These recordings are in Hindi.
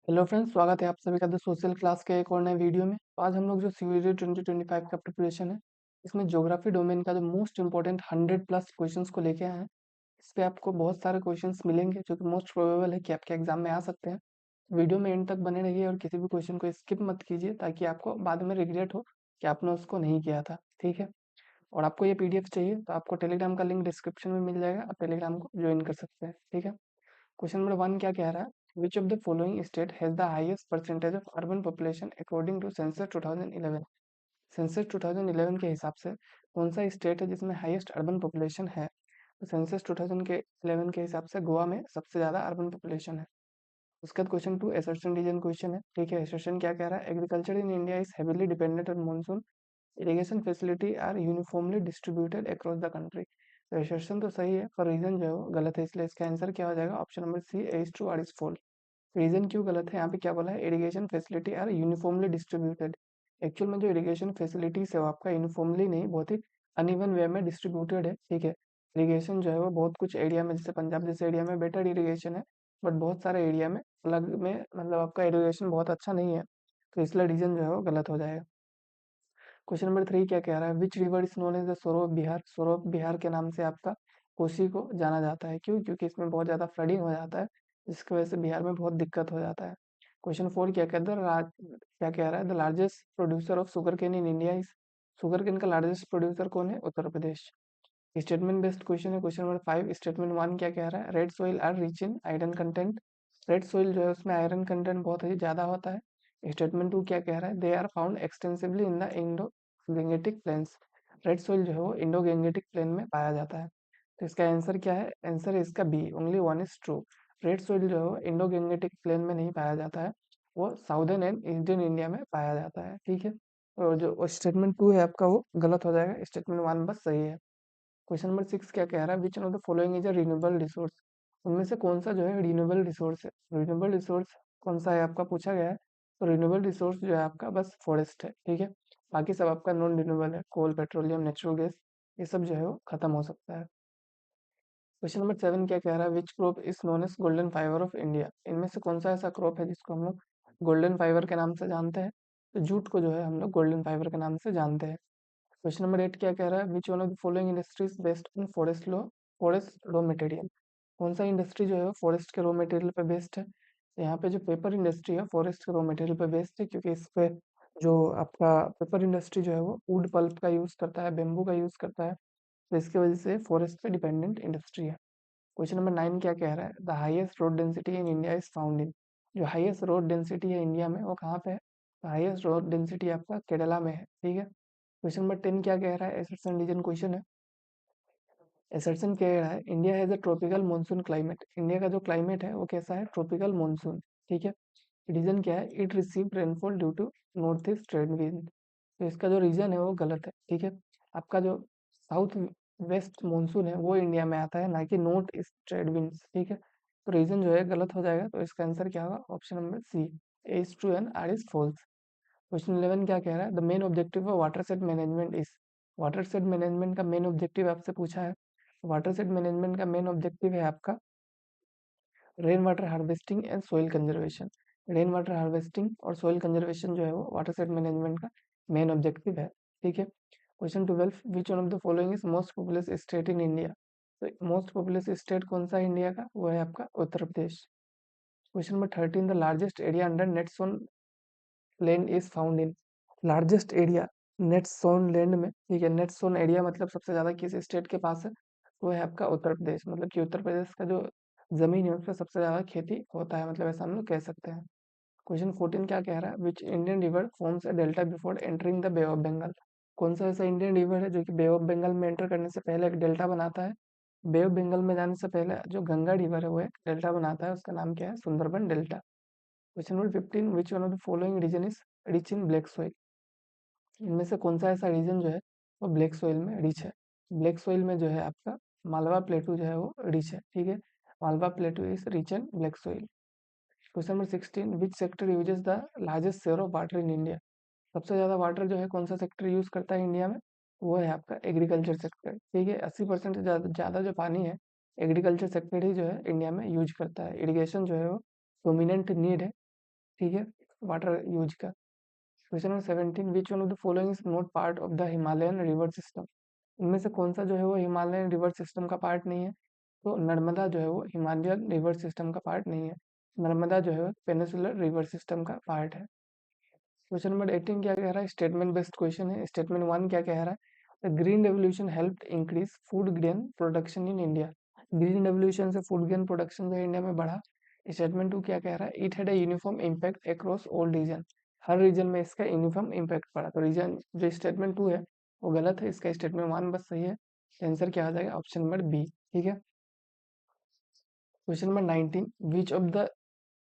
हेलो फ्रेंड्स, स्वागत है आप सभी का द सोशल क्लास के एक और नए वीडियो में। तो आज हम लोग जो सीयूईटी 2025 का प्रिपरेशन है, इसमें ज्योग्राफी डोमेन का जो मोस्ट इंपॉर्टेंट 100 प्लस क्वेश्चंस को लेके आए हैं। इस पे आपको बहुत सारे क्वेश्चंस मिलेंगे जो कि मोस्ट प्रोबेबल है कि आपके एग्जाम में आ सकते हैं। वीडियो में एंड तक बने रहिए और किसी भी क्वेश्चन को स्किप मत कीजिए, ताकि आपको बाद में रिग्रेट हो कि आपने उसको नहीं किया था। ठीक है। और आपको ये पीडीएफ चाहिए तो आपको टेलीग्राम का लिंक डिस्क्रिप्शन में मिल जाएगा, आप टेलीग्राम को ज्वाइन कर सकते हैं। ठीक है। क्वेश्चन नंबर 1 क्या कह रहा है, which of the following state has the highest percentage of urban population according to census 2011। Census 2011 के हिसाब से कौन सा स्टेट है जिसमें हाईएस्ट अर्बन पॉपुलेशन है? तो सेंसस 2011 के हिसाब से गोवा में सबसे ज्यादा अर्बन पॉपुलेशन है। उसके बाद क्वेश्चन 2 एसर्शन रीजन क्वेश्चन है। ठीक है। एसर्शन क्या कह रहा है, agriculture in India is heavily dependent on monsoon, irrigation facility are uniformly distributed across the country. तो एसर्शन तो सही है, पर रीजन जो है वो गलत है, इसलिए इसका आंसर क्या हो जाएगा, option number C as true R is false. Reason क्यों गलत है, यहाँ पे क्या बोला है, irrigation facility are uniformly distributed. Actual में जो इरिगेशन फैसिलिटीज है वो आपका यूनिफॉर्मली नहीं, बहुत ही अनइवन वे में डिस्ट्रीब्यूटेड है। ठीक है। इरिगेशन जो है वो बहुत कुछ एरिया में, जैसे पंजाब जैसे एरिया में बेटर इरिगेशन है, बट बहुत सारे एरिया में अलग में मतलब आपका इरिगेशन बहुत अच्छा नहीं है। तो इसलिए रीजन जो है वो गलत हो जाएगा। क्वेश्चन नंबर 3 क्या कह रहा है, which river is known as the sorrow of Bihar. Sorrow of Bihar के नाम से आपका कोसी को जाना जाता है। क्यों? क्योंकि इसमें बहुत ज्यादा फ्लडिंग हो जाता है, जिसकी वजह से बिहार में बहुत दिक्कत हो जाता है। क्वेश्चन 4 क्या कह रहा है, the largest producer of sugar cane in India is. Sugar cane का लार्जेस्ट प्रोड्यूसर कौन है? Uttar Pradesh. Statement based question है। क्वेश्चन नंबर 5 स्टेटमेंट 1 क्या कह रहा है, red soil are rich in iron content. Red soil जो है उसमें आयरन कंटेंट बहुत ही ज्यादा होता है। स्टेटमेंट 2 क्या कह रहा है, they are found extensively in the Indo Gangetic plains. Red soil जो है वो इंडो गेंगेटिक प्लेन में पाया जाता है। तो इसका आंसर क्या है, आंसर है इसका B, only one is true. Red soil जो है वो इंडो गेंगेटिक प्लेन में नहीं पाया जाता है, वो साउदर्न एंड ईस्टर्न इंडिया में पाया जाता है। ठीक है। और जो स्टेटमेंट 2 है आपका वो गलत हो जाएगा, स्टेटमेंट 1 बस सही है। क्वेश्चन नंबर 6 क्या कह रहा है, which one of the following is a renewable resource. उनमें से कौन सा जो है रिन्यूएबल रिसोर्स है? रिन्यूएबल रिसोर्स कौन सा है आपका पूछा गया है। तो रिन्यूएबल रिसोर्स जो है आपका बस फॉरेस्ट है। ठीक है। बाकी सब आपका नॉन रिन्यूएबल है, कोल, पेट्रोलियम, नेचुरल गैस, ये सब जो है वो खत्म हो सकता है। क्वेश्चन नंबर 7 क्या कह रहा है, which crop is known as golden fibre of India. इनमें से कौन सा ऐसा क्रॉप है जिसको हम लोग गोल्डन फाइबर के नाम से जानते हैं? तो जूट को जो है हम लोग गोल्डन फाइबर के नाम से जानते हैं। क्वेश्चन नंबर 8 क्या कह रहा है, which one of the following industries based on forest raw material. कौन सा इंडस्ट्री जो है फॉरेस्ट के रॉ मटेरियल पे बेस्ड है? तो यहाँ पे जो पेपर इंडस्ट्री है फॉरेस्ट के रॉ मटेरियल पे बेस्ड है, क्योंकि इस पे जो आपका पेपर इंडस्ट्री जो है वो वुड पल्प का यूज करता है, बेम्बू का यूज करता है। तो इसकी वजह से फॉरेस्ट पे डिपेंडेंट इंडस्ट्री है। क्वेश्चन नंबर 9 क्या कह रहा है, the highest road density in India is found इन। जो हाईएस्ट रोड डेंसिटी है इंडिया में वो कहाँ पे है? हाईएस्ट रोड डेंसिटी आपका केरला में है। ठीक है। क्वेश्चन नंबर 10 क्या कह रहा है, एसर्शन रीजन क्वेश्चन है। एसर्शन कह रहा है, India has a tropical monsoon climate. India का जो क्लाइमेट है वो कैसा है? Tropical monsoon. ठीक है। रीजन क्या है, it receive rainfall due to north east trade wind. तो इसका जो रीजन है वो गलत है। ठीक है। आपका जो साउथ वेस्ट मानसून है वो इंडिया में आता है, ना कि नॉर्थ ईस्ट ट्रेड विंड्स। ठीक है। तो रीजन जो है गलत हो जाएगा, तो इसका आंसर क्या होगा, option number C, as two N R is false. Question 11 क्या कह रहा है, the main objective of watershed management is. Watershed management का मेन ऑब्जेक्टिव आपसे पूछा है। वाटर सेट मैनेजमेंट का मेन ऑब्जेक्टिव है आपका rain water harvesting and soil conservation. Rain water harvesting और सोइल कंजर्वेशन जो है वो वाटर सेट मैनेजमेंट का मेन ऑब्जेक्टिव है। ठीक है। Question 12, which one of the following is most populous state in India. तो मोस्ट पॉपुलस स्टेट कौन सा है इंडिया का? वो है आपका Uttar Pradesh. Question number 13, the largest area under net sown land is found in. Largest area net sown land में, ठीक है, नेट सोन एरिया मतलब सबसे ज्यादा किस स्टेट के पास है? वो है आपका उत्तर प्रदेश। मतलब कि उत्तर प्रदेश का जो जमीन है उस पर सबसे ज्यादा खेती होता है, मतलब ऐसा हम लोग कह सकते हैं। क्वेश्चन 14 क्या कह रहा है, which Indian river forms a delta before entering the bay of Bengal. कौन सा ऐसा इंडियन रिवर है जो कि बे ऑफ बंगाल में एंटर करने से पहले एक डेल्टा बनाता है? बे ऑफ बंगाल में जाने से पहले जो गंगा रिवर है वो एक डेल्टा बनाता है, उसका नाम क्या है? Sundarban delta. Question number 15, which one of the following region is rich in black soil. इनमें से कौन सा ऐसा रीजन जो है वो ब्लैक सोइल में रिच है? ब्लैक सोइल में जो है आपका मालवा प्लेटू जो है वो रिच है। ठीक है। Malwa प्लेटू is rich in black soil. Question number 16, which sector uses the largest share of water in India. सबसे ज्यादा वाटर जो है कौन सा सेक्टर यूज करता है इंडिया में? वो है आपका एग्रीकल्चर सेक्टर। ठीक है। 80% से ज्यादा जो पानी है एग्रीकल्चर सेक्टर ही जो है इंडिया में यूज करता है। इरिगेशन जो है वो डोमिनेंट नीड है ठीक है, वाटर यूज का। Question number 17, which one of the following is not part of the Himalayan river system. इनमें से कौन सा जो है वो हिमालयन रिवर सिस्टम का पार्ट नहीं है? तो नर्मदा जो है वो हिमालयन रिवर सिस्टम का पार्ट नहीं है। नर्मदा जो है पेनिसुलर रिवर सिस्टम का पार्ट है। क्वेश्चन नंबर 18 क्या कह रहा है? स्टेटमेंट बेस्ड क्वेश्चन है। स्टेटमेंट 1 क्या कह रहा है? The green revolution helped increase food grain production in India. Green revolution से फूड ग्रेन प्रोडक्शन जो है इंडिया में बढ़ा। स्टेटमेंट 2 क्या कह रहा है? It had a uniform impact across all region. हर रीजन में इसका यूनिफॉर्म इम्पैक्ट पड़ा। तो रीजन जो स्टेटमेंट 2 है वो गलत है, इसका स्टेटमेंट 1 बस सही है। आंसर क्या आ जाएगा? Option number B. ठीक है। Question number 19,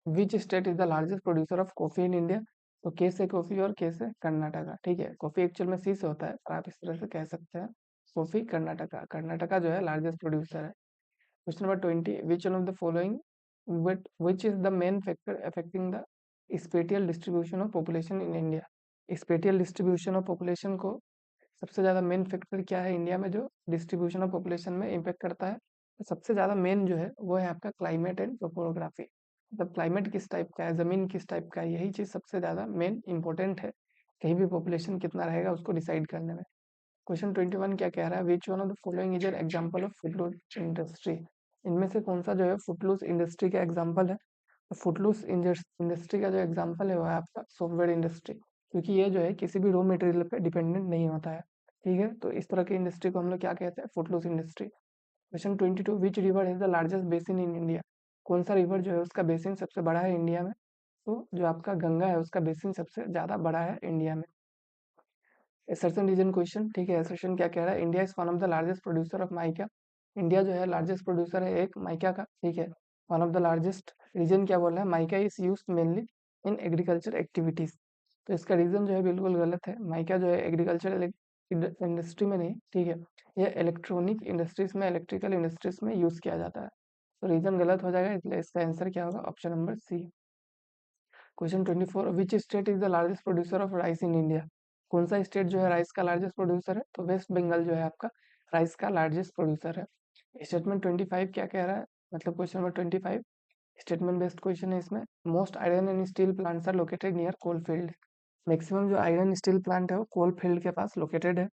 which state is the largest producer of coffee in India? तो के से कॉफी और के से कर्नाटका। ठीक है, कॉफी एक्चुअल में सी से होता है, पर आप इस तरह से कह सकते हैं कॉफी कर्नाटका। कर्नाटका जो है लार्जेस्ट प्रोड्यूसर है। Question number 20, which one of the following which is the main factor affecting the spatial distribution of population in India? Spatial distribution of population को सबसे ज्यादा मेन फैक्टर क्या है इंडिया में जो डिस्ट्रीब्यूशन ऑफ पॉपुलेशन में इम्पेक्ट करता है? तो सबसे ज्यादा मेन जो है वो है आपका क्लाइमेट एंड टोपोग्राफी। मतलब क्लाइमेट किस टाइप का है, जमीन किस टाइप का है, यही चीज सबसे ज्यादा मेन इंपॉर्टेंट है कहीं भी पॉपुलेशन कितना रहेगा उसको डिसाइड करने में। क्वेश्चन 21 क्या कह रहा है? Which one of the following is an example of footloose industry. इनमें से कौन सा जो है फुटलूस इंडस्ट्री का एग्जांपल है? तो फुटलूस इंडस्ट्री का जो एग्जांपल है वो है आपका सॉफ्टवेयर इंडस्ट्री, क्योंकि ये जो है किसी भी रॉ मटेरियल पे डिपेंडेंट नहीं होता है। ठीक है, तो इस तरह की इंडस्ट्री को हम लोग क्या कहते हैं? Footloose industry. Question 22, which river is the largest basin in India? कौन सा रिवर जो है उसका बेसिन सबसे बड़ा है इंडिया में? तो जो आपका गंगा है उसका बेसिन सबसे ज्यादा बड़ा है इंडिया में। Assertion reason question. ठीक है, एसर्शन क्या कह रहा है? India is one of the largest producer of mica. India जो है लार्जेस्ट प्रोड्यूसर है एक माइका का। ठीक है, one of the largest. Reason क्या बोल रहा है? Mica is used mainly in agriculture activities. तो इसका रीजन जो है बिल्कुल गलत है। माइका जो है एग्रीकल्चर इंडस्ट्री में नहीं, ठीक है, ये इलेक्ट्रॉनिक इंडस्ट्रीज में, इलेक्ट्रिकल इंडस्ट्रीज में यूज किया जाता है। तो रीजन गलत हो जाएगा, इसलिए इसका आंसर क्या होगा? Option number C. Question 24, which state is the largest producer of rice in India? कौन सा स्टेट जो है राइस का लार्जेस्ट प्रोड्यूसर है? तो वेस्ट बंगाल जो है आपका राइस का लार्जेस्ट प्रोड्यूसर है। स्टेटमेंट 25 क्या कह रहा है? मतलब question number 25 statement based question है। इसमें most iron and steel plants are located near coal field. Maximum जो आयरन स्टील प्लांट है वो कोल फील्ड के पास लोकेटेड है।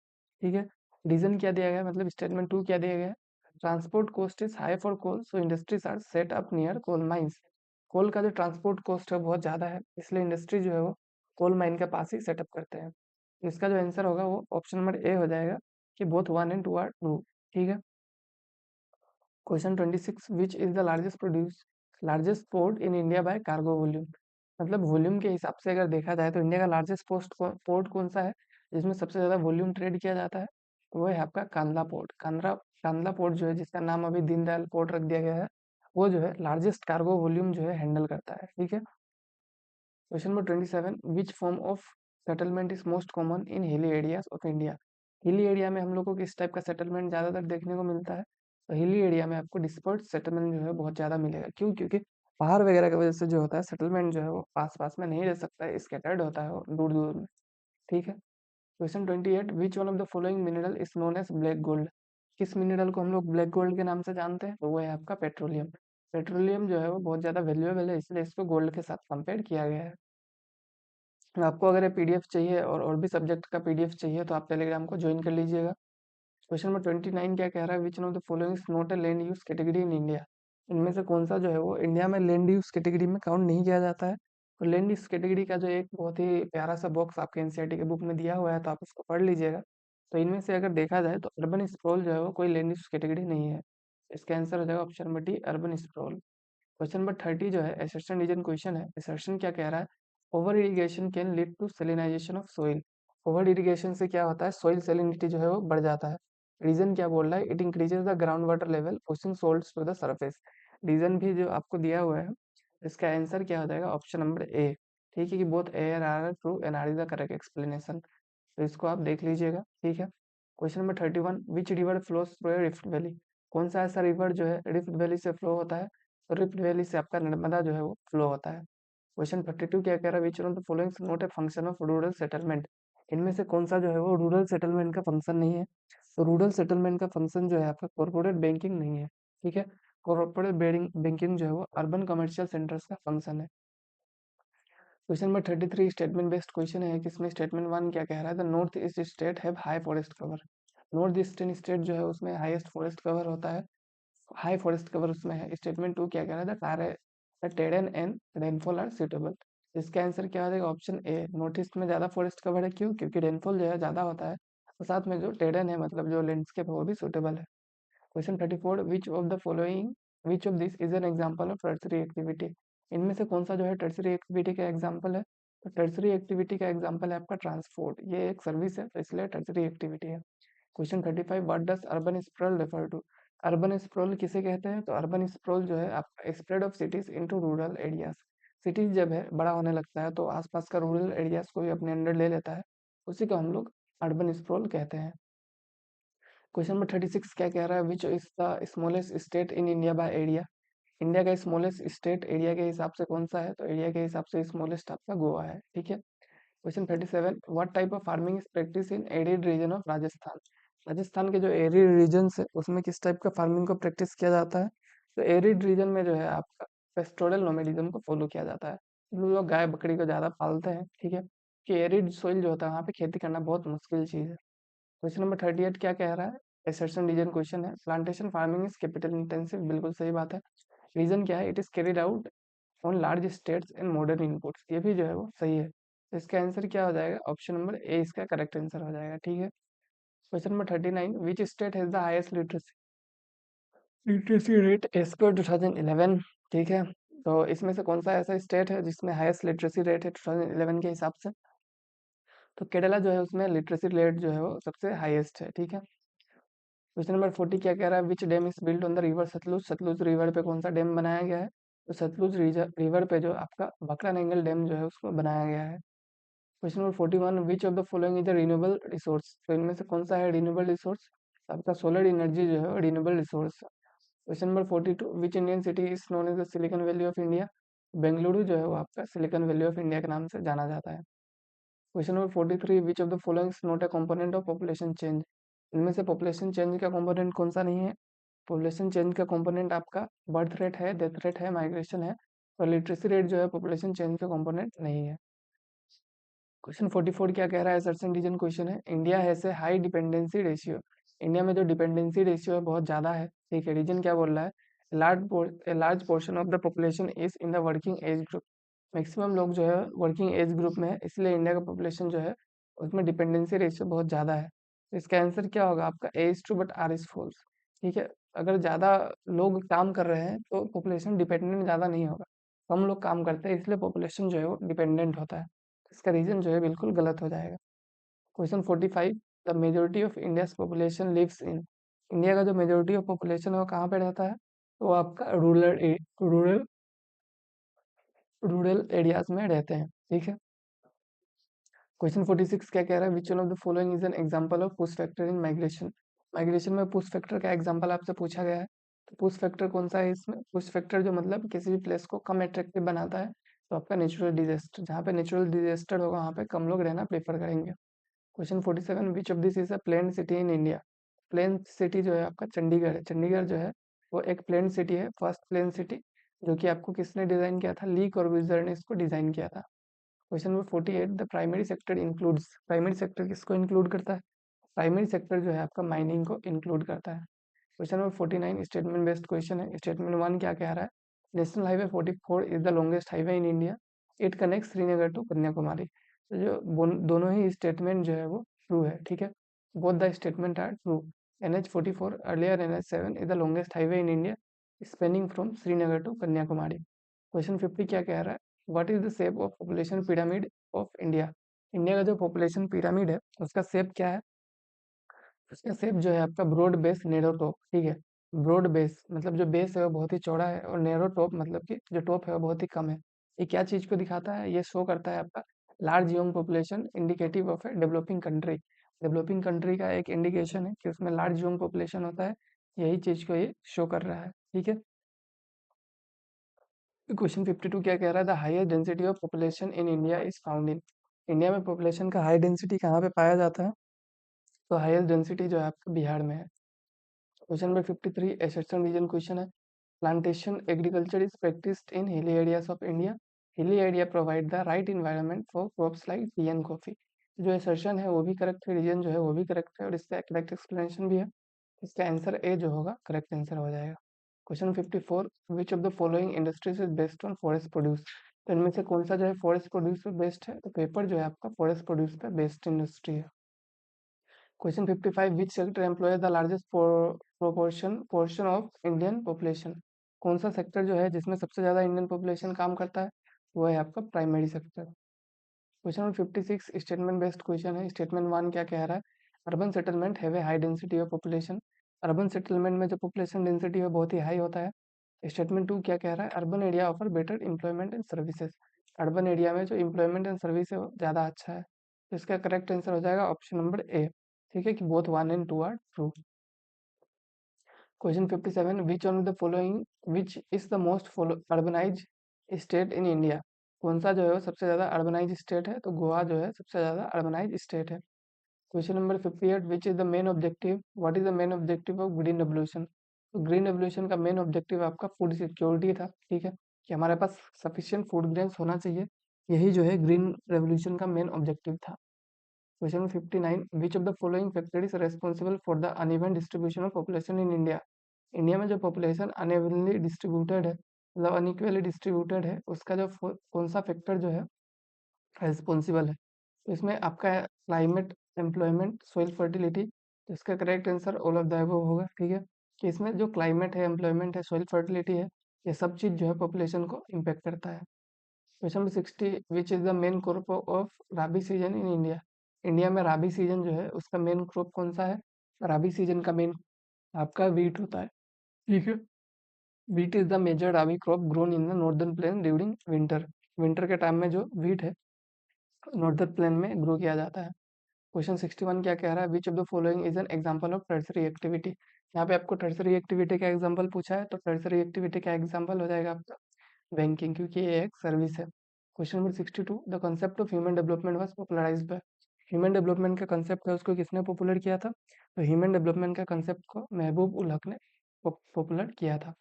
ठीक है, रीजन क्या दिया गया है? मतलब स्टेटमेंट 2 क्या दिया गया है? Transport cost is high for coal, so industries are set up near coal mines. Coal का जो ट्रांसपोर्ट कॉस्ट है बहुत ज्यादा है, इसलिए इंडस्ट्री जो है वो कोल माइन के पास ही सेटअप करते हैं। तो इसका जो आंसर होगा वो ऑप्शन नंबर ए हो जाएगा कि बोथ 1 एंड 2 आर ट्रू। ठीक है। Question 26, which is the largest port in India by cargo volume? मतलब वॉल्यूम के हिसाब से अगर देखा जाए तो इंडिया का लार्जेस्ट पोर्ट कौन सा है जिसमें सबसे ज्यादा वॉल्यूम ट्रेड किया जाता है? वो है आपका कांदला पोर्ट। कांदला पोर्ट जो है, जिसका नाम अभी दीनदयाल पोर्ट रख दिया गया है, वो जो है लार्जेस्ट कार्गो वॉल्यूम जो है हैंडल करता है। ठीक है। Question number 27, which form of settlement is most common in hilly areas of India? Hilly area में हम लोग को किस टाइप का सेटलमेंट ज्यादातर देखने को मिलता है? तो हिली एरिया में आपको डिस्पर्स सेटलमेंट जो है बहुत ज्यादा मिलेगा। क्यों? क्योंकि पहाड़ वगैरह की वजह से जो होता है सेटलमेंट जो है वो पास पास में नहीं रह सकता है, स्कैटर्ड होता है वो दूर दूर में। ठीक है। Question 28, which one of the following mineral is known as black gold? किस मिनरल को हम लोग ब्लैक गोल्ड के नाम से जानते हैं? तो वो है आपका पेट्रोलियम। पेट्रोलियम जो है वो बहुत ज्यादा वैल्यूएबल है, इसलिए इसको गोल्ड के साथ कंपेयर किया गया है। आपको अगर ये पीडीएफ चाहिए और भी सब्जेक्ट का पीडीएफ चाहिए तो आप टेलीग्राम को ज्वाइन कर लीजिएगा। क्वेश्चन नंबर 29 क्या कह रहा है? Which one of the following is not a land use category in India? इनमें से कौन सा जो है वो इंडिया में लैंड यूज कैटेगरी में काउंट नहीं किया जाता है? तो लैंड यूज कैटेगरी का जो एक बहुत ही प्यारा सा बॉक्स आपके एनसीईआरटी के बुक में दिया हुआ है, तो आप उसको पढ़ लीजिएगा। तो इनमें से अगर देखा जाए तो अर्बन स्प्रॉल जो है वो कोई लैंड यूज कैटेगरी नहीं है। इसका आंसर हो जाएगा option number D, urban sprawl. Question number 30 जो है असर्शन रीजन क्वेश्चन है। असर्शन क्या कह रहा है? Over irrigation can lead to salinization of soil. Over irrigation से क्या होता है? सोइल सेलिनिटी जो है वो बढ़ जाता है। रीजन क्या बोल रहा है? It increases the ground water level pushing salts to the surface. Reason भी जो आपको दिया हुआ है, इसका आंसर क्या हो जाएगा? Option number A. ठीक है, कि both A R true and R is the correct explanation. तो इसको आप देख लीजिएगा। ठीक है। Question number 31, which river flows through rift valley? कौन सा ऐसा रिवर जो है रिफ्ट वैली से फ्लो होता है? तो रिफ्ट वैली से आपका नर्मदा जो है वो फ्लो होता है। क्वेश्चन 32 क्या कह रहा है? Which one of the following not a function of rural settlement? इनमें से कौन सा जो है वो रूरल सेटलमेंट का फंक्शन नहीं है? तो रूरल सेटलमेंट का फंक्शन जो है आपका कॉर्पोरेट बैंकिंग नहीं है। ठीक है, कॉर्पोरेट बैंकिंग जो है वो अर्बन कमर्शियल सेंटर्स का फंक्शन है। Question number 33 statement based question है, किसमें स्टेटमेंट वन क्या कह रहा है, the north east state have high forest cover. North eastern state जो है उसमें हाईएस्ट फॉरेस्ट कवर होता है, हाई फॉरेस्ट कवर उसमें है। स्टेटमेंट टू क्या कह रहा है, the terrain and rainfall are suitable. इसका आंसर क्या हो जाएगा, ऑप्शन ए, नॉर्थ ईस्ट में ज़्यादा फॉरेस्ट कवर है, क्यों, क्योंकि रेनफॉल जो है ज़्यादा होता है, और साथ में जो टेरेन है मतलब जो लैंडस्केप है वो भी सुटेबल है। Question 34, which of this is an example of tertiary activity. इनमें से कौन सा जो है टर्सरी एक्टिविटी का एग्जांपल है, तो टर्सरी एक्टिविटी का एग्जांपल है आपका ट्रांसपोर्ट, ये एक सर्विस है तो इसलिए टर्सरी एक्टिविटी है। Question 35, what does urban sprawl refer to. Urban sprawl किसे कहते हैं, तो अर्बन स्प्रॉल जो है आपका spread of cities into rural areas. Cities जब है बड़ा होने लगता है तो आसपास का रूरल एरियाज को भी अपने अंडर ले लेता है, उसी को हम लोग अर्बन स्प्रॉल कहते हैं। क्वेश्चन नंबर 36 क्या कह रहा है, विच is the smallest state in India by area. India का स्मॉलेस्ट स्टेट एरिया के हिसाब से कौन सा है, तो एरिया के हिसाब से स्मॉलेस्ट आपका गोवा है, ठीक है। Question 37, what type of farming is practice in arid region of Rajasthan. Rajasthan के जो एरिड रीजन है उसमें किस टाइप का फार्मिंग को प्रैक्टिस किया जाता है, तो एरिड रीजन में जो है आपका पेस्टोरल नोमेडिज्म को फॉलो किया जाता है। लोग गाय बकरी को ज्यादा पालते हैं, ठीक है, कि एरिड सोइल जो होता है वहाँ पे खेती करना बहुत मुश्किल चीज है। क्वेश्चन नंबर 38 क्या कह रहा है, एसर्शन रीजन क्वेश्चन है, plantation farming is capital intensive, बिल्कुल सही बात है। रीजन क्या है, it is carried out on large states and modern inputs, ये भी जो है वो सही है। तो इसका आंसर क्या हो जाएगा, ऑप्शन नंबर ए इसका करेक्ट आंसर हो जाएगा, ठीक है। Question number 39, which state has the highest literacy literacy rate as per 2011, ठीक है। तो इसमें से कौन सा ऐसा स्टेट है जिसमें हाईएस्ट लिटरेसी रेट है 2011 के हिसाब से, तो केरला जो है उसमें लिटरेसी रेट जो है वो सबसे हाईएस्ट है, ठीक है। क्वेश्चन नंबर 40 क्या कह रहा है, which dam is built on the river Sutlej. Sutlej river पे कौन सा डैम बनाया गया है, तो सतलुज रिवर पे जो आपका भखरा नंगल डैम जो है उसको बनाया गया है। Question number 41, which of the following is the renewable resource. तो इनमें से कौन सा है रिन्यूएबल रिसोर्स, आपका सोलर एनर्जी जो है renewable resource. Question number 42, which Indian city is known as the silicon valley of India. Bengaluru जो है वो आपका सिलिकॉन वैली ऑफ इंडिया के नाम से जाना जाता है। Question number 43, which of the following is not a component of population change. इनमें से पॉपुलेशन चेंज का कंपोनेंट कौन सा नहीं है, पॉपुलेशन चेंज का कंपोनेंट आपका बर्थ रेट है, डेथ रेट है, माइग्रेशन है, और लिटरेसी रेट जो है पॉपुलेशन चेंज का कंपोनेंट नहीं है। क्वेश्चन 44 क्या कह रहा है, सर्चन रीजन क्वेश्चन है, India has a high dependency ratio. India में जो डिपेंडेंसी रेशियो है बहुत ज्यादा है, ठीक है। रीजन क्या बोल रहा है, large portion of the population is in the working age group. Maximum लोग जो है वर्किंग एज ग्रुप में है, इसलिए इंडिया का पॉपुलेशन जो है उसमें डिपेंडेंसी रेशियो बहुत ज़्यादा है। तो इसका आंसर क्या होगा आपका, A is true but R is false, ठीक है। अगर ज़्यादा लोग काम कर रहे हैं तो पॉपुलेशन डिपेंडेंट ज़्यादा नहीं होगा, कम लोग काम करते हैं इसलिए पॉपुलेशन जो है वो डिपेंडेंट होता है। इसका रीजन जो है बिल्कुल गलत हो जाएगा। Question 45, the majority of India's population lives in. India का जो मेजोरिटी ऑफ पॉपुलेशन है वो कहाँ पे रहता है, तो वो आपका रूरल रूरल एरियाज में रहते हैं, ठीक है। क्वेश्चन 46 क्या कह रहा है, which one of the following is an example of push factor in migration. Migration में पुश फैक्टर का एग्जांपल आपसे पूछा गया है, तो पुश फैक्टर कौन सा है इसमें, पुश फैक्टर जो मतलब किसी भी प्लेस को कम अट्रैक्टिव बनाता है, तो आपका नेचुरल डिजास्टर, जहाँ पे नेचुरल डिजास्टर होगा वहाँ पे कम लोग रहना प्रेफर करेंगे। Question 47, which of this is a planned city in India. Planned city जो है आपका चंडीगढ़ है, चंडीगढ़ जो है वो एक प्लेन सिटी है, फर्स्ट प्लेन सिटी, जो कि आपको किसने डिजाइन किया था, ली कॉर्बूजियर ने इसको डिजाइन किया था। Question number 48, the primary sector includes. Primary sector किसको इंक्लूड करता है, प्राइमरी सेक्टर जो है आपका माइनिंग को इंक्लूड करता है। Question number 49 statement based question है, स्टेटमेंट वन क्या कह रहा है, national highway 44 is the longest highway in India, it connect Srinagar to Kanyakumari. तो जो दोनों ही स्टेटमेंट जो है वो ट्रू है, ठीक है, both the statement are true. NH44 earlier NH7 is the longest highway in India spanning from Srinagar to Kanyakumari. Question 50 क्या कह रहा है, what is the shape of population pyramid of India. India का जो पॉपुलेशन पिरामिड है उसका शेप क्या है, उसका शेप जो है आपका ब्रॉड बेस नैरो टॉप, ठीक है। ब्रॉड बेस मतलब जो बेस है वो बहुत ही चौड़ा है, और नैरो टॉप मतलब कि जो टॉप है वो बहुत ही कम है। ये क्या चीज को दिखाता है, ये शो करता है आपका large young population indicative of a developing country. Developing country का एक इंडिकेशन है कि उसमें लार्ज यंग पॉपुलेशन होता है, यही चीज को ये शो कर रहा है, ठीक है। क्वेश्चन 52 क्या कह रहा है, the highest density of population in India is found in. India में पॉपुलेशन का हाई डेंसिटी कहाँ पे पाया जाता है, तो हाईएस्ट डेंसिटी जो है आपका बिहार में है। Question number 53 assertion reason question है, plantation agriculture is practised in hilly areas of India. Hilly area provide the right environment for crops like tea and coffee. जो असर्शन है वो भी करेक्ट है, रीजन जो है वो भी करेक्ट है, और इसका करेक्ट एक्सप्लेनेशन भी है। इसका आंसर ए जो होगा करेक्ट आंसर हो जाएगा। Question 54, which of the following industries is based on forest produce. तो इनमें से कौन सा जो है फॉरेस्ट प्रोड्यूस पे बेस्ड है? तो पेपर जो है आपका फॉरेस्ट प्रोड्यूस पे बेस्ड इंडस्ट्री है। Question 55, which sector employ the largest portion of Indian population. कौन सा सेक्टर जो है जिसमें सबसे ज्यादा इंडियन पॉपुलेशन काम करता है? वो है आपका primary sector. Question number 56, statement based question है। स्टेटमेंट वन क्या कह रहा है? Urban settlement have a high density of population. Urban settlement में जो पॉपुलेशन डेंसिटी है बहुत ही हाई होता है। स्टेटमेंट टू क्या कह रहा है? Urban area offer better employment and services. Urban area में जो एम्प्लॉयमेंट एंड सर्विस है वो ज़्यादा अच्छा है। तो इसका करेक्ट आंसर हो जाएगा ऑप्शन नंबर ए। ठीक है कि both one and two are true. Question 57, which on the following which is the most urbanise state in India. कौन सा जो है वो सबसे ज़्यादा अर्बनाइज स्टेट है? तो गोवा जो है सबसे ज़्यादा अर्बनाइज स्टेट है। Question number 58, which is the main objective what is the main objective of green revolution. तो ग्रीन रेवोल्यूशन का मेन ऑब्जेक्टिव आपका फूड सिक्योरिटी था। ठीक है कि हमारे पास सफिशिएंट फूड ग्रेन्स होना चाहिए। यही जो है ग्रीन रेवोल्यूशन का मेन ऑब्जेक्टिव था। Question number 59, which of the following factor is responsible for the uneven distribution of population in India. India में जो पॉपुलेशन अनइवनली डिस्ट्रीब्यूटेड है, मतलब अनइक्वली डिस्ट्रीब्यूटेड है, उसका जो कौन सा फैक्टर जो है रिस्पॉन्सिबल है? तो इसमें आपका क्लाइमेट, एम्प्लॉयमेंट, सोइल फर्टिलिटी। तो इसका correct answer all of the above होगा। ठीक है कि इसमें जो क्लाइमेट है, एम्प्लॉयमेंट है, सोइल फर्टिलिटी है, ये सब चीज़ जो है पॉपुलेशन को इम्पेक्ट करता है। Question number 60, which is the main crop of rabi season in India. India में राबी सीजन जो है उसका मेन क्रॉप कौन सा है? राबी सीजन का मेन आपका वीट होता है। ठीक है, wheat is the major rabi crop grown in the northern plain during winter. Winter के टाइम में जो वीट है नॉर्दर्न प्लेन में ग्रो किया जाता है। क्वेश्चन 61 क्या कह रहा है? Which of the following is an example of tertiary activity. यहाँ पे आपको टर्सरी एक्टिविटी का एग्जांपल पूछा है, तो टर्सरी एक्टिविटी का एग्जांपल हो जाएगा आपका बैंकिंग, क्योंकि ये एक सर्विस है। Question number 62, the concept of human development was popularised by. Human development का कंसेप्ट है उसको किसने पॉपुलर किया था? तो ह्यूमन डेवलपमेंट का कंसेप्ट को महबूब उल हक ने पॉपुलर किया था।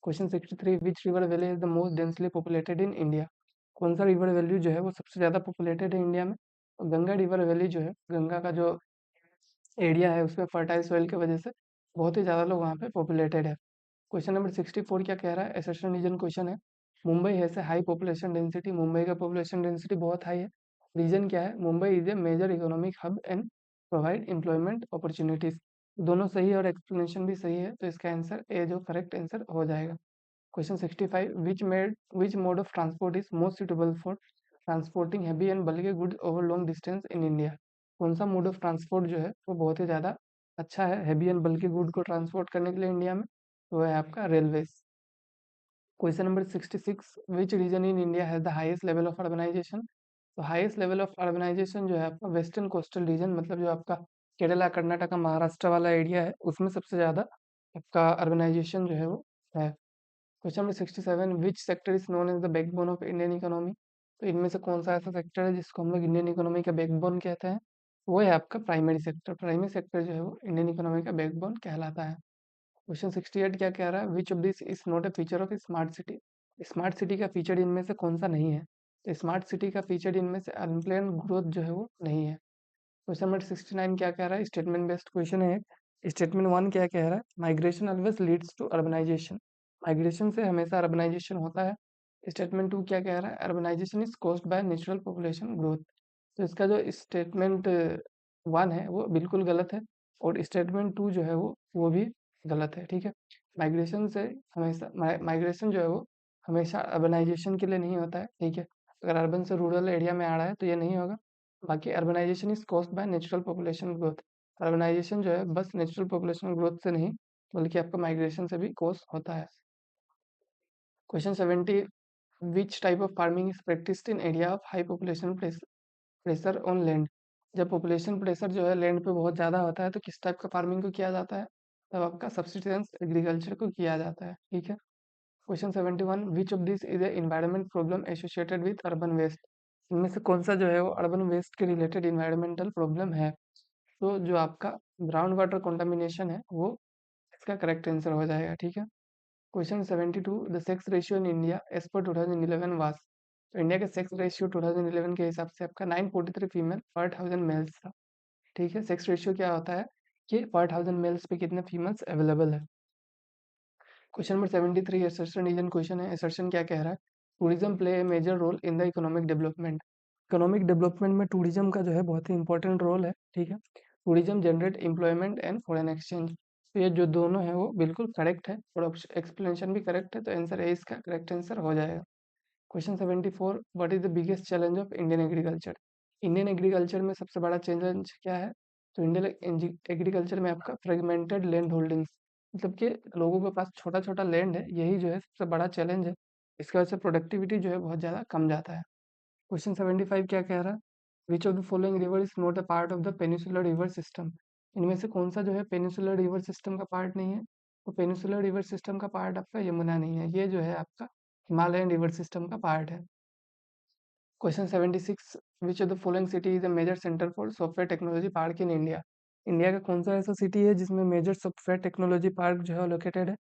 Question 63, which river valley is the most densely populated in India. कौन सा रिवर वैली जो है वो सबसे ज्यादा पॉपुलेटेड है इंडिया में? तो गंगा रिवर वैली जो है, गंगा का जो एरिया है उसमें फर्टाइल सॉइल की वजह से बहुत ही ज़्यादा लोग वहाँ पे पॉपुलेटेड है। क्वेश्चन नंबर 64 क्या कह रहा है? एसेशन रीजन क्वेश्चन है। Mumbai has a high population density. Mumbai का पॉपुलेशन डेंसिटी बहुत हाई है। रीजन क्या है? Mumbai is a major economic hub and provide employment opportunities. दोनों सही है और एक्सप्लेनेशन भी सही है, तो इसका आंसर ए जो करेक्ट आंसर हो जाएगा। Question 65, which mode of transport is most suitable for transporting heavy and bulky goods over long distance in India. कौन सा मोड ऑफ ट्रांसपोर्ट जो है वो बहुत ही ज़्यादा अच्छा है हैवी एंड बल्कि गुड को ट्रांसपोर्ट करने के लिए इंडिया में? वो है आपका railways. Question number 66, which region in India has the highest level of urbanisation. तो हाईएस्ट लेवल ऑफ अर्बनाइजेशन जो है आपका वेस्टर्न कोस्टल रीजन, मतलब जो आपका केरला, कर्नाटका, महाराष्ट्र वाला एरिया है, उसमें सबसे ज़्यादा आपका अर्बनाइजेशन जो है वो है। Question number 67, which sector is known as the backbone of Indian economy. तो इनमें से कौन सा ऐसा सेक्टर है जिसको हम लोग इंडियन इकोनॉमी का बैकबोन कहते हैं? वो है आपका प्राइमरी सेक्टर। प्राइमरी सेक्टर जो है वो इंडियन इकोनॉमी का बैकबोन कहलाता है। क्वेश्चन 68 क्या कह रहा है? Which of this is not a feature of smart city. Smart city का फीचर इनमें से कौन सा नहीं है? तो स्मार्ट सिटी का फीचर इनमें से अनप्लान्ड ग्रोथ जो है वो नहीं है। क्वेश्चन नंबर 69 क्या कह रहा है? स्टेटमेंट बेस्ड क्वेश्चन है। स्टेटमेंट वन क्या कह रहा है? Migration always leads to urbanisation. Migration से हमेशा अर्बनाइजेशन होता है। स्टेटमेंट टू क्या कह रहा है? Urbanisation is caused by natural population growth. तो इसका जो स्टेटमेंट वन है वो बिल्कुल गलत है, और स्टेटमेंट टू जो है वो भी गलत है। ठीक है, माइग्रेशन से हमेशा माइग्रेशन जो है वो हमेशा अर्बनाइजेशन के लिए नहीं होता है। ठीक है, अगर अर्बन से रूरल एरिया में आ रहा है तो ये नहीं होगा। बाकी urbanisation is caused by natural population growth. Urbanisation जो है बस नेचुरल पॉपुलेशन ग्रोथ से नहीं, बल्कि आपका माइग्रेशन से भी कॉज होता है। Question 70, which type of farming is practised in area of high population pressure on land. जब पॉपुलेशन प्रेशर जो है लैंड पे बहुत ज़्यादा होता है तो किस टाइप का फार्मिंग को किया जाता है? तब आपका सब्सिस्टेंस एग्रीकल्चर को किया जाता है। ठीक है, question 71, which of this is a environment problem associated with urban waste. इनमें से कौन सा जो है वो अर्बन वेस्ट के रिलेटेड इन्वायरमेंटल प्रॉब्लम है? तो जो आपका ग्राउंड वाटर कंटामिनेशन है वो इसका करेक्ट आंसर हो जाएगा। ठीक है, question 72, the sex ratio in India as per 2011 was. तो इंडिया का सेक्स रेशियो 2011 के हिसाब से आपका 943 फीमेल पर 1000 मेल्स था। ठीक है, सेक्स रेशियो क्या होता है कि पर 1000 मेल्स पे कितने फीमेल्स अवेलेबल है। Question number 73 assertion reason question है। असर्शन क्या कह रहा है? Tourism play a major role in the economic development. Economic development में टूरिज्म का जो है बहुत ही इंपॉर्टेंट रोल है। ठीक है, tourism generate employment and foreign exchange. तो ये जो दोनों है वो बिल्कुल करेक्ट है और एक्सप्लेनेशन भी करेक्ट है, तो आंसर है इसका करेक्ट आंसर हो जाएगा। Question 74, what is the biggest challenge of Indian agriculture. Indian agriculture में सबसे बड़ा चैलेंज क्या है? तो इंडियन एग्रीकल्चर में आपका फ्रेगमेंटेड लैंड होल्डिंग्स, मतलब कि लोगों के पास छोटा छोटा लैंड है, यही जो है सबसे बड़ा चैलेंज है। इसकी वजह से प्रोडक्टिविटी जो है बहुत ज़्यादा कम जाता है। क्वेश्चन 75 क्या कह रहा है? Which of the following river is not a part of the peninsular river system. इनमें से कौन सा जो है पेनिसुलर रिवर सिस्टम का पार्ट नहीं है? तो पेनिसुलर रिवर सिस्टम का पार्ट आपका यमुना नहीं है, ये जो है आपका हिमालयन रिवर सिस्टम का पार्ट है। Question 76, which of the following city is a major centre for software technology park in India. India का कौन सा ऐसा सिटी है जिसमें मेजर सॉफ्टवेयर टेक्नोलॉजी पार्क जो है लोकेटेड है?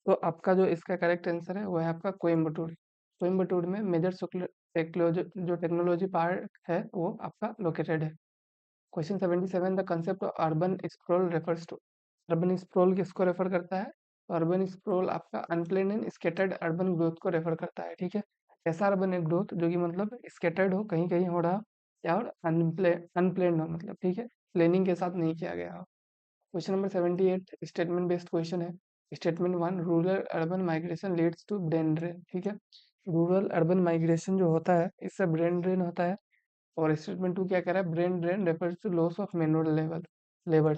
तो आपका जो इसका करेक्ट आंसर है वो है आपका कोयम्बटूर। कोयम्बटूर में मेजर टेक्नोलॉजी जो टेक्नोलॉजी पार्क है वो आपका लोकेटेड है। Question 77, the concept of urban scroll refers to. Urban scroll किसको रेफर करता है? तो अर्बन स्क्रॉल आपका unplanned and scattered urban growth को रेफर करता है। ठीक है, ऐसा अर्बन ग्रोथ जो कि मतलब स्कैटर्ड हो, कहीं कहीं हो रहा हो, या और अनप्लेन्ड हो, मतलब ठीक है प्लेनिंग के साथ नहीं किया गया हो। Question number 78 statement based question है। Statement 1, rural urban migration leads to brain drain. ठीक है, रूरल अर्बन माइग्रेशन जो होता है इससे ब्रेन ड्रेन होता है। और स्टेटमेंट 2 क्या कह रहा है? Brain drain refers to loss of manual labour.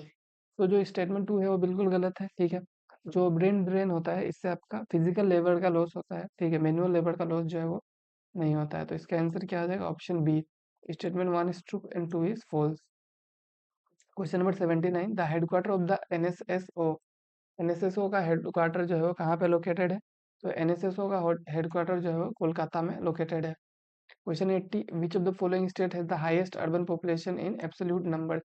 तो जो स्टेटमेंट 2 है वो बिल्कुल गलत है। ठीक है, जो ब्रेन ड्रेन होता है इससे आपका फिजिकल लेबर का लॉस होता है। ठीक है, मैनुअल लेबर का लॉस जो है वो नहीं होता है। तो इसका आंसर क्या आ जाएगा? Option B, statement 1 is true and 2 is false. Question number 79, the headquarter of the NSSO. NSSO का हेडक्वार्टर जो है वो कहाँ पे लोकेटेड है? तो एनएसएसओ का हेडक्वार्टर जो है वो कोलकाता में लोकेटेड है। Question 80, which of the following state has the highest urban population in absolute number.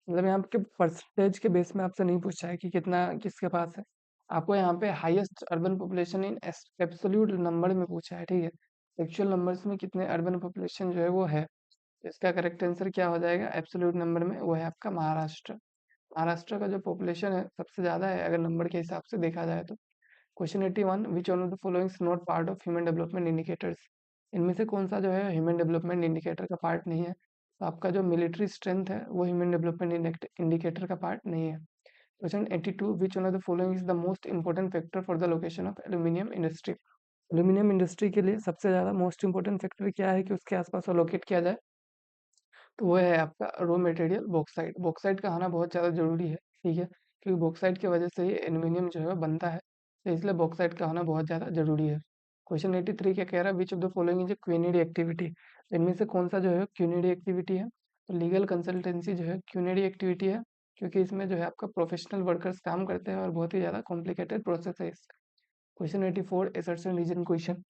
मतलब यहाँ पे परसेंटेज के बेस में आपसे नहीं पूछा है कि कितना किसके पास है, आपको यहाँ पे highest urban population in absolute number में पूछा है। ठीक है, एक्चुअल नंबर्स में कितने अर्बन पॉपुलेशन जो है वो है। तो इसका करेक्ट आंसर क्या हो जाएगा? एब्सोल्यूट नंबर में वो है आपका महाराष्ट्र। महाराष्ट्र का जो पॉपुलेशन है सबसे ज़्यादा है अगर नंबर के हिसाब से देखा जाए तो। Question 81, which one of the following is not part of human development indicators. इनमें से कौन सा जो है ह्यूमन डेवलपमेंट इंडिकेटर का पार्ट नहीं है? तो आपका जो मिलिट्री स्ट्रेंथ है वो ह्यूमन डेवलपमेंट इंडिकेटर का पार्ट नहीं है। Question 82, which one of the following is the most important factor for the location of aluminium industry. Aluminium industry के लिए सबसे ज़्यादा मोस्ट इंपॉर्टेंट फैक्टर क्या है कि उसके आसपास लोकेट किया जाए? तो वो है आपका रॉ मटेरियल बॉक्साइट। बॉक्साइट का आना बहुत ज़्यादा ज़रूरी है। ठीक है, क्योंकि बॉक्साइट की वजह से ही एल्यूमिनियम जो है वो बनता है, तो इसलिए बॉक्साइट का होना बहुत ज़्यादा ज़रूरी है। क्वेश्चन 83 क्या कह रहा है? Which of the following is a quinary activity. इनमें से कौन सा जो है क्यूनिडी एक्टिविटी है? तो लीगल कंसल्टेंसी जो है क्यूनिडी एक्टिविटी है, क्योंकि इसमें जो है आपका प्रोफेशनल वर्कर्स काम करते हैं और बहुत ही ज़्यादा कॉम्प्लिकेटेड प्रोसेस है इसका। Question 84 assertion reason question.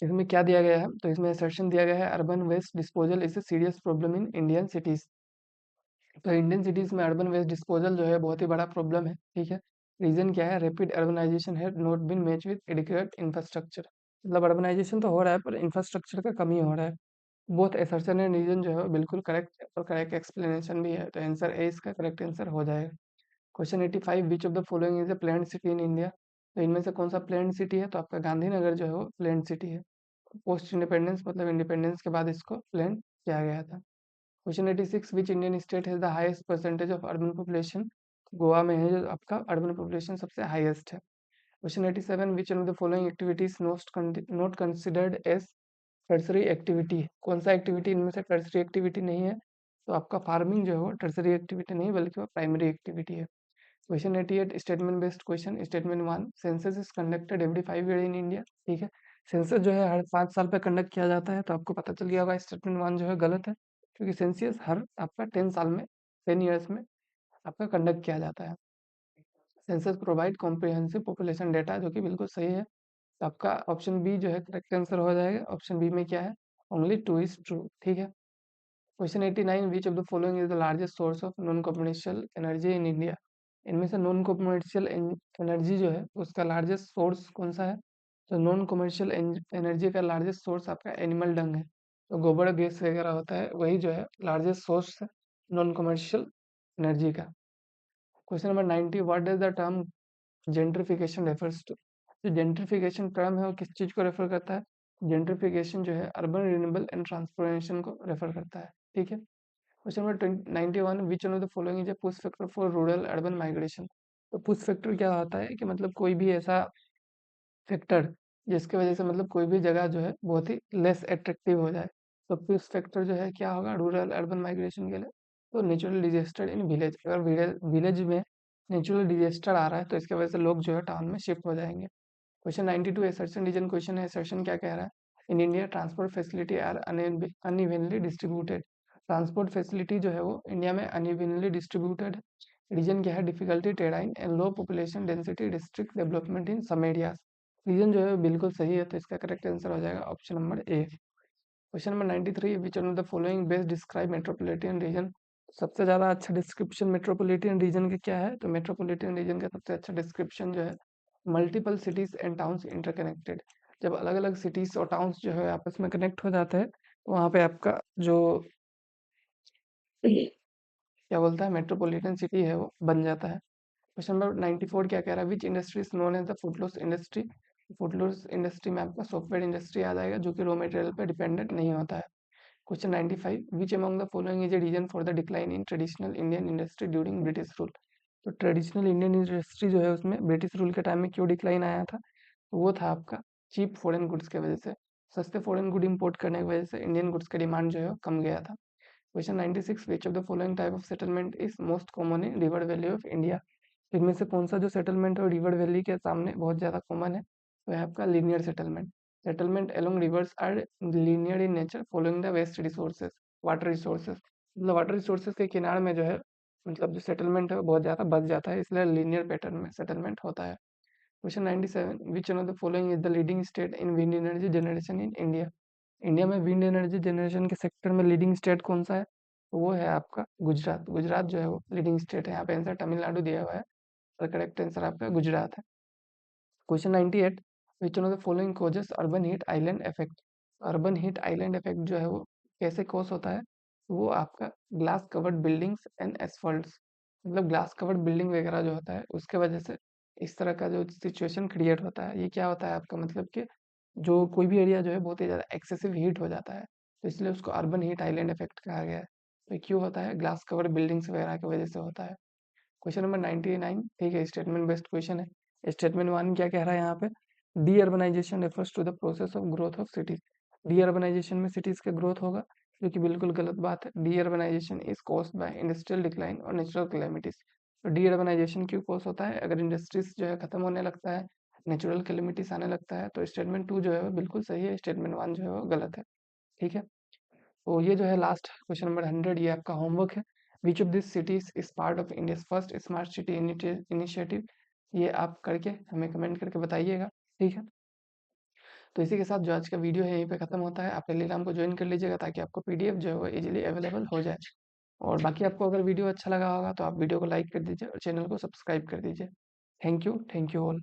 इसमें क्या दिया गया है? तो इसमें असर्शन दिया गया है urban waste disposal is a serious problem in Indian cities. तो इंडियन सिटीज में अर्बन वेस्ट डिस्पोजल जो है बहुत ही बड़ा प्रॉब्लम है। ठीक है, रीजन क्या है? Rapid urbanisation has not been match with adequate infrastructure. मतलब अर्बनाइजेशन तो हो रहा है पर इंफ्रास्ट्रक्चर का कमी हो रहा है। बोथ असर्शन एंड रीजन जो है बिल्कुल करेक्ट है और करेक्ट एक्सप्लेनेशन भी है, तो आंसर ए इसका करेक्ट आंसर हो जाएगा। Question 85, which of the following is a planned city in India. तो इनमें से कौन सा प्लैन्ड सिटी है? तो आपका गांधीनगर जो है वो प्लैन्ड सिटी है। पोस्ट इंडिपेंडेंस मतलब इंडिपेंडेंस के बाद इसको प्लान किया गया था। Question 86, which Indian state has the highest percentage of urban population. Goa में है जो आपका अर्बन पॉपुलेशन सबसे हाईएस्ट है। Question 87, which of the following activities not considered as tertiary activity. कौन सा एक्टिविटी इनमें से टर्सरी एक्टिविटी नहीं है? तो आपका फार्मिंग जो है वो टर्सरी एक्टिविटी नहीं बल्कि वो प्राइमरी एक्टिविटी है। Question 88 statement based question. Statement 1, census is conducted every 5 year in India. ठीक है, सेंसस जो है हर 5 साल पे कंडक्ट किया जाता है, तो आपको पता चल गया होगा स्टेटमेंट 1 जो है गलत है, क्योंकि सेंसस हर आपका 10 साल में 10 ईयर्स में आपका कंडक्ट किया जाता है। Census provide comprehensive population data, जो कि बिल्कुल सही है। तो आपका ऑप्शन बी जो है करेक्ट आंसर हो जाएगा। ऑप्शन बी में क्या है? Only 2 is true. ठीक है, question 89, which of the following is the largest source of non commercial energy in India. इनमें से नॉन कमर्शियल एनर्जी जो है उसका लार्जेस्ट सोर्स कौन सा है? तो नॉन कमर्शियल एनर्जी का लार्जेस्ट सोर्स आपका एनिमल डंग है। तो गोबर गैस वगैरह होता है वही जो है लार्जेस्ट सोर्स है नॉन कमर्शियल एनर्जी का। Question number 90, what does the term gentrification refers to? जो जेंट्रिफिकेशन टर्म है वो किस चीज को रेफर करता है? जेंट्रिफिकेशन जो है अर्बन रिन्यूएबल एंड ट्रांसफॉर्मेशन को रेफर करता है। ठीक है। Question number 91, which one of the following is A push factor for rural urban migration? तो पुश फैक्टर क्या होता है कि मतलब कोई भी ऐसा फैक्टर जिसकी वजह से मतलब कोई भी जगह जो है बहुत ही लेस अट्रैक्टिव हो जाए। तो पुश फैक्टर जो है क्या होगा रूरल अर्बन माइग्रेशन के लिए? तो नेचुरल डिजास्टर इन विलेज, अगर विलेज में नेचुरल डिजास्टर आ रहा है तो इसकी वजह से लोग जो है टाउन में शिफ्ट हो जाएंगे। क्वेश्चन 92 असर्शन रीजन क्वेश्चन है। असर्शन क्या कह रहा है? In India transport facility are unevenly distributed. Transport facility जो है वो इंडिया में अनइवनली डिस्ट्रीब्यूटेड है। रीजन क्या है? Difficulty terrain and low population density district development in some areas. Reason जो है बिल्कुल सही है, तो इसका करेक्ट आंसर हो जाएगा option number A. Question number 93, which one of the following best describe metropolitan region? सबसे ज्यादा अच्छा डिस्क्रिप्शन मेट्रोपॉलिटन रीजन का क्या है? तो मेट्रोपॉलिटन रीजन का सबसे अच्छा डिस्क्रिप्शन जो है multiple cities and towns interconnected. जब अलग अलग सिटीज और टाउन्स जो है आपस में कनेक्ट हो जाते हैं तो वहाँ पे आपका जो क्या बोलता है मेट्रोपॉलिटन सिटी है वो बन जाता है। क्वेश्चन नंबर 94 क्या कह रहा है? Which industry is known as the footloose industry? Footloose industry में आपका सॉफ्टवेयर इंडस्ट्री आ जाएगा जो कि रॉ मटेरियल पे डिपेंडेंट नहीं होता है। Question 95, which among the following is a reason for the decline in traditional Indian industry during British rule? तो ट्रेडिशनल इंडियन इंडस्ट्री जो है उसमें ब्रिटिश रूल के टाइम में क्यों डिक्लाइन आया था? तो वो था आपका चीप फॉरेन गुड्स की वजह से। सस्ते फॉरेन गुड इंपोर्ट करने की वजह से इंडियन गुड्स का डिमांड जो है वो कम गया था। Question 96, which of the following type of settlement is most common in river valley of India? इनमें से कौन सा जो सेटलमेंट है रिवर वैली के सामने बहुत ज्यादा कॉमन है? तो है आपका linear settlement. Settlement along rivers are linear in nature following the west resources, water resources. मतलब वाटर रिसोर्सेज के किनारे में जो है मतलब जो सेटलमेंट है वो बहुत ज्यादा बच जाता है, इसलिए लीनियर पैटर्न में सेटलमेंट होता है। Question 97, which one of the following is the leading state in wind energy generation in India? India में विंड एनर्जी जनरेशन के सेक्टर में लीडिंग स्टेट कौन सा है? तो वो है आपका गुजरात। गुजरात जो है वो लीडिंग स्टेट है। यहाँ पे आंसर तमिलनाडु दिया हुआ है और करेक्ट आंसर आपका गुजरात है। Question 98, which one of the following causes urban heat island effect? Urban heat island effect जो है वो कैसे कॉज होता है? तो वो आपका ग्लास कवर्ड बिल्डिंग्स एंड एसफॉल्ट्स, मतलब ग्लास कवर्ड बिल्डिंग वगैरह जो होता है उसके वजह से इस तरह का जो सिचुएशन क्रिएट होता है। ये क्या होता है आपका मतलब कि जो कोई भी एरिया जो है बहुत ही ज़्यादा एक्सेसिव हीट हो जाता है, तो इसलिए उसको अर्बन हीट आइलैंड इफेक्ट कहा गया है। तो ये क्यों होता है? ग्लास कवर्ड बिल्डिंग्स वगैरह की वजह से होता है। क्वेश्चन नंबर 99, ठीक है, स्टेटमेंट बेस्ड क्वेश्चन है। स्टेटमेंट वन क्या कह रहा है यहाँ पे? De urbanisation refers to the process of growth of cities. De urbanisation में सिटीज का ग्रोथ होगा, जो कि बिल्कुल गलत बात है। De urbanisation is caused by industrial decline और नेचुरल कैलेमिटीज। तो डी अर्बनाइजेशन क्यों कॉज होता है? अगर इंडस्ट्रीज जो है खत्म होने लगता है, नेचुरल कैलेमिटीज आने लगता है, तो स्टेटमेंट टू जो है वो बिल्कुल सही है, स्टेटमेंट वन जो है वो गलत है। ठीक है। तो ये जो है लास्ट क्वेश्चन नंबर 100, ये आपका होमवर्क है। Which of this cities is part of India first smart city initiative? ये आप करके हमें कमेंट करके बताइएगा। ठीक है। तो इसी के साथ जो आज का वीडियो है यहीं पे खत्म होता है। आप टेलीग्राम को ज्वाइन कर लीजिएगा ताकि आपको पीडीएफ जो है वो इजीली अवेलेबल हो जाए। और बाकी आपको अगर वीडियो अच्छा लगा होगा तो आप वीडियो को लाइक कर दीजिए और चैनल को सब्सक्राइब कर दीजिए। Thank you all.